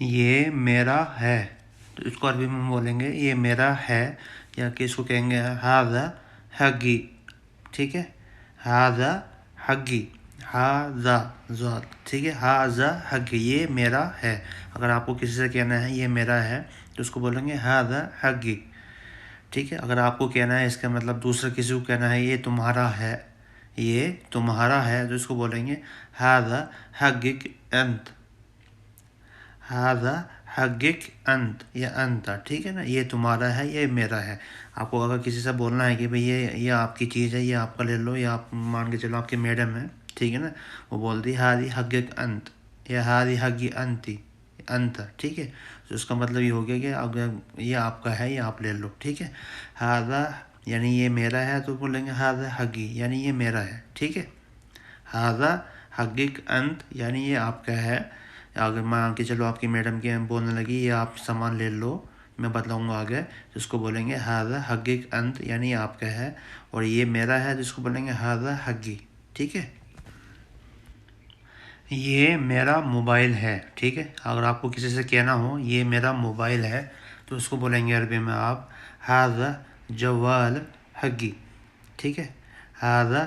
یہ میرا ہے، تو اس کو عربی میں بولیں گے یہ میرا ہے، یا کہ اس کو کہیں گے ھذا حقی، ٹھیک ہے، ھذا حقی، ھذا ذات، ٹھیک ہے، ھذا حقی، یہ میرا ہے۔ اگر آپ کو کسی سے کہنا ہے یہ میرا ہے تو اس کو بولیں گے ھذا حقی، ٹھیک ہے۔ اگر آپ کو کہنا ہے اس کا مطلب دوسرا کسی کو کہنا ہے یہ تمہارا ہے، یہ تمہارا ہے، تو اس کو بولیں گے ھذا حقک انت، ھذا حقک انت یا انت، ٹھیک ہے نا، یہ تمہارا ہے، یہ میرا ہے۔ آپ کو اگر کسی سے بولنا ہے کہ بھئی یہ آپ کی چیز ہے، یہ آپ کا لے لو، یا آپ مان کے چلو آپ کی میڈم ہے، ٹھیک ہے نا، وہ بولتی ھذی حقک انت یا ھذی حقی انتی، انت، ٹھیک ہے، تو اس کا مطلب یہ ہو گیا کہ اگر یہ آپ کا ہے، یہ آپ لے لو، ٹھیک ہے۔ ھذا یعنی یہ میرا ہے، تو بولیں گے ھذا حقی یعنی یہ میرا ہے، ٹھیک ہے۔ ھذا حقک انت یعنی یہ آپ کا ہے۔ اگر مان کے چلو آپ کی میڈم کے بولنے لگی یہ آپ سامان لے لو، میں بتلاؤں گا آگے، تو اس کو بولیں گے ھذا حقک انت یعنی یہ آپ کا ہے، اور یہ میرا ہے جس کو بولیں گے ھذا حقی، ٹھیک ہے۔ یہ میرا موبائل ہے، ٹھیک ہے۔ اگر آپ کو کسی سے کہنا ہو یہ میرا موبائل ہے تو اس کو بولیں گے عربی میں آپ ھذا جوال حقی، ٹھیک ہے۔ ھذا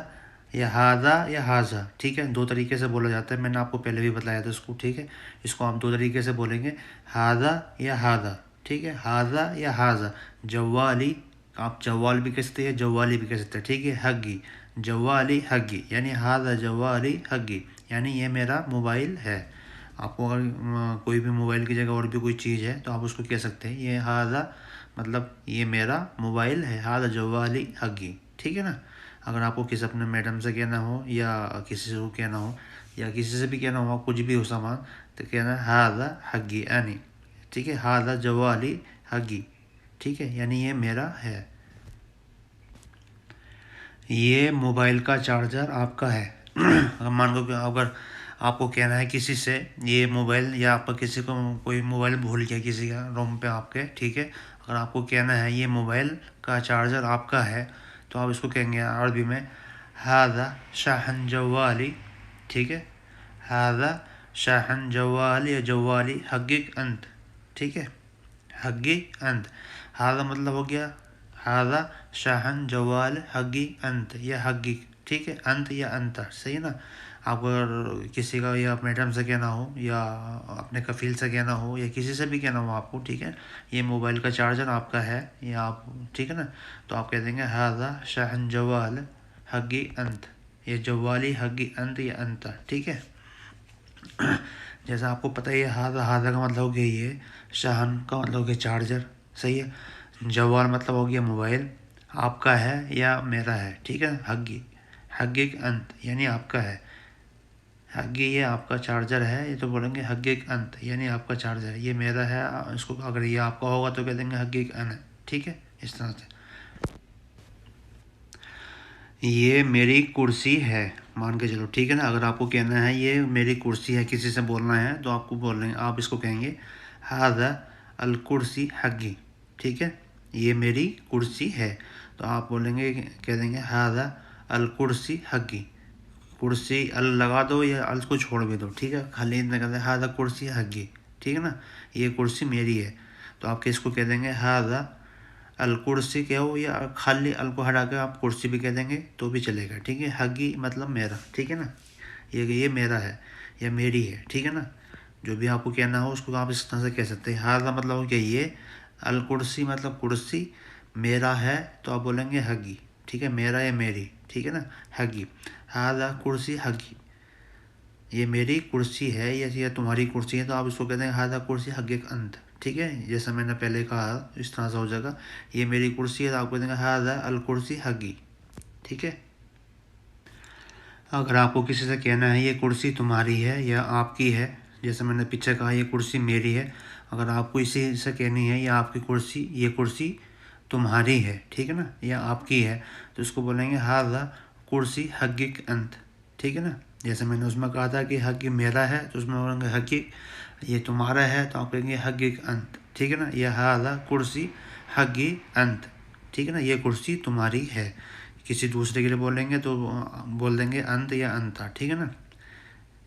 یا ھذا، ٹھیک ہے، دو طریقے سے بولا جاتا ہے، میں نے آپ کو پہلے بھی بتلایا تھا اس کو، ٹھیک ہے۔ اس کو آپ دو طریقے سے بولیں گے ھذا یا ھذا، ٹھیک ہے، ھذا یا ھذا۔ جوالی، آپ جوال بھی کہہ سکتے ہیں، جوالی بھی کہہ سکتے ہیں، ٹھیک ہے۔ حقی، جوالی حقی یعنی ھذا جوالی حقی یعنی یہ میرا موبائل ہے۔ آپ کو اگر کوئی بھی موبائل کی جگہ اور بھی کوئی چیز ہے تو آپ اس کو کہہ سکتے ہیں یہ ھذا مطلب یہ میرا موبائل ہے، ھذا جوالی حقی، ٹھیک ہے نا۔ اگر آپ کو کسی اپنے میڈم سے کہنا ہو یا کسی سے کہنا ہو یا کسی سے بھی کہنا ہو کچھ بھی ہو سامان، تو کہنا ھذا حقی یعنی، ٹھیک ہے، ھذا جوالی حقی، ٹھیک ہے، یعنی یہ میرا ہے۔ یہ موبائل کا چارجر آپ کا ہے۔ اگر مان لو کہ اگر آپ کو کہنا ہے کسی سے یہ موبائل، یا آپ کسی کو کوئی موبائل بھول گیا کسی کا روم پہ آپ کے، ٹھیک ہے، اگر آپ کو کہنا ہے یہ موبائل کا چارجر آپ کا ہے تو آپ اس کو کہیں گے عربی میں ھذا شاحن جوالی، ٹھیک ہے، ھذا شاحن جوالی یا جوالی حقک انت، ٹھیک ہے، حقی انت۔ ھذا مطلب ہو گیا ھذا شاحن جوال حقی انت یا حقی، ٹھیک ہے، انت یا انت، صحیح نا۔ آپ اگر کسی کا یا میڈم سے کہنا ہو یا اپنے کفیل سے کہنا ہو یا کسی سے بھی کہنا ہو آپ کو، ٹھیک ہے، یہ موبائل کا چارجر آپ کا ہے یا آپ، ٹھیک ہے نا، تو آپ کہہ دیں گے ھذا شاحن جوال حقی انت یا جوالی حقی انت یا انت، ٹھیک ہے۔ جیسا آپ کو پتہ ہے ھذا کا مطلب ہو گیا یہ شاحن کا مطلب ہو گیا چارجر، صحیح ہے۔ جوال مطلب ہو گیا موبائل، آپ کا ہے یا میرا ہے، ٹھیک ہے۔ حقی حقک انت یعنی آپ کا ہے، حقی یہ آپ کا چارجر ہے، یہ تو بولیں گے حقک انت یعنی آپ کا چارجر ہے، یہ میرا ہے، اس کو اگر یہ آپ کا ہوگا تو کہہ دیں گے حقک ان، ٹھیک ہے، اس طرح سے۔ یہ میری کرسی ہے، مان کے چلو، ٹھیک ہے نا، اگر آپ کو کہنا ہے یہ میری کرسی ہے، کسی سے بولنا ہے تو آپ کو بول رہے ہیں، آپ اس کو کہیں گے ھذا الکرسی حقی، ٹھیک ہے، یہ میری کرسی ہے، تو آپ بولیں گے، کہہ دیں گے ھذا الکرسی حقی، کرسی ال لگا دو یا ال کو چھوڑ بھی دو، ٹھیک ہے، خالی اتنا کہتے ہیں ھذا کرسی حقی، ٹھیک ہے نا، یہ کرسی میری ہے، تو آپ اس کو کہہ دیں گے ھذا الکرسی کیا ہو، یا خالی ال کو ہٹا کے آپ کرسی بھی کہہ دیں گے تو بھی چلے گا، ٹھیک ہے۔ حقی مطلب میرا، ٹھیک ہے نا، یہ میرا ہے یا میری ہے، ٹھیک ہے نا، جو بھی آپ کو کہنا ہو اس کو آپ اس طرح سے کہہ سکتے ہیں۔ ھذا مطلب ہو کہ یہ، الکرسی مطلب کرسی، میرا ہے تو آپ بولیں گے حقی، ٹھیک ہے، میرا یا میری، ٹھیک ہے نا، حقی، ھذا کرسی حقی، یہ میری کرسی ہے یا تمہاری کرسی ہے تو آپ اس کو کہتے ہیں ھذا کرسی حقک انت، ٹھیک ہے، جیسا میں نے پہلے کہا اس طرح سے ہو جائے گا، یہ میری کرسی ہے تو آپ کہتے ہیں ھذا الکرسی حقی، ٹھیک ہے۔ اگر آپ کو کسی سے کہنا ہے یہ کرسی تمہاری ہے یا آپ کی ہے، جیسے میں نے پیچھے کہا یہ کرسی میری ہے، اگر آپ کو اسی سے کہنی ہے یا آپ کی کرسی، یہ کرسی تمہاری ہے، ٹھیک ہے نا، یا آپ کی ہے، تو اس کو بولیں گے ھذا کرسی حقک انت، ٹھیک ہے نا۔ جیسے میں نے اس میں کہا تھا کہ حقی میرا ہے تو اس میں بولیں گے حقی، یہ تمہارا ہے تو آپ کہیں گے حقک انت، ٹھیک ہے نا، یا ھذا کرسی حقی انت، ٹھیک ہے نا، یہ کرسی تمہاری ہے۔ کسی دوسرے کے لیے بولیں گے تو بول دیں گے انت یا انتا، ٹھیک ہے نا،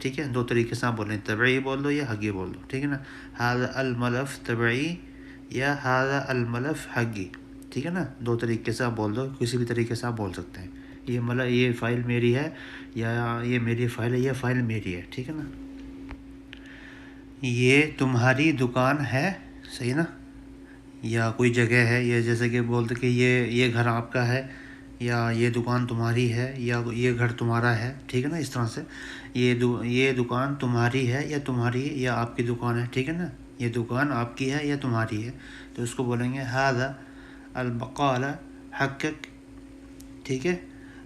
ٹھیک ہے، دو طریقے سے آپ بولیں، طبعی بول دو یا حقی بول دو، ٹھیک ہے نا. ھذا الملف طبعی یا ھذا الملف حقی، ٹھیک ہے نا. دو طریقے سے آپ بول دو، کسی بھی طریقے سے آپ بول سکتے ہیں. یہ فائل میری ہے یا یہ میری فائل ہے، یہ فائل میری ہے، ٹھیک ہے نا. یہ تمہاری دکان ہے، صحیح نا. یا کوئی جگہ ہے، یا جیسے کہ بولتے کہ یہ گھر آپ کا ہے، یا یہ دکان تمہاری ہے، یا یہ گھر تمہارا ہے، ٹھیک ہے نا. اس طرح سے یہ دکان تمہاری ہے یا تمہاری یا آپ کی دکان ہے، ٹھیک ہے نا. یہ دکان آپ کی ہے یا تمہاری ہے، تو اس کو بولیں گے ھذا البقال حقک، ٹھیک ہے.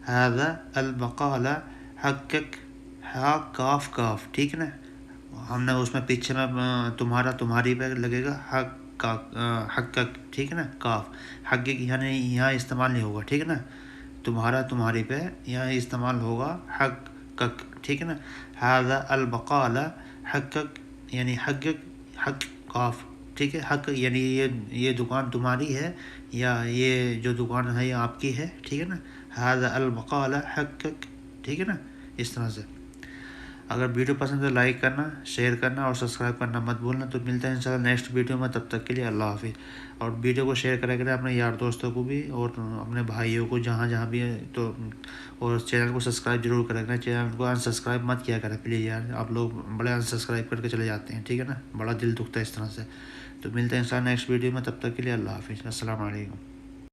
ھذا البقال حقک، ہا کاف کاف، ٹھیک ہے نا. ہم نے اس میں پیچھے میں تمہارا تمہاری پہ لگے گا حق کا حقک، ٹھیک ہے نا. کاف حقک یعنی یہاں استعمال نہیں ہوگا، ٹھیک ہے نا. تمہارا تمہاری پہ یہاں استعمال ہوگا حقک، ٹھیک ہے نا. ھذا البقال حقک یعنی حقک، حق کاف، ٹھیک ہے. حق یعنی یہ دکان تمہاری ہے یا یہ جو دکان ہے یہ آپ کی ہے، ٹھیک ہے نا. ھذا البقال حقک، ٹھیک ہے نا. اس طرح سے. اگر ویڈیو پسند ہے لائک کرنا، شیئر کرنا اور سبسکرائب کرنا مت بھولنا. تو ملتے ہیں انشاءاللہ نیکسٹ ویڈیو میں، تب تک کے لیے اللہ حافظ. اور ویڈیو کو شیئر کرا کریں اپنے یار دوستوں کو بھی اور اپنے بھائیوں کو جہاں بھی ہے تو. اور چینل کو سبسکرائب ضرور کرا کریں، چینل کو انسبسکرائب مت کیا کریں پلیز یار. آپ لوگ بڑے انسبسکرائب کر کے چلے جاتے ہیں، ٹھیک ہے نا. بڑا دل دکھتا ہے اس طرح سے. تو ملتے ہیں انشاءاللہ نیکسٹ ویڈیو میں، تب تک کے لیے اللہ حافظ. السلام علیکم.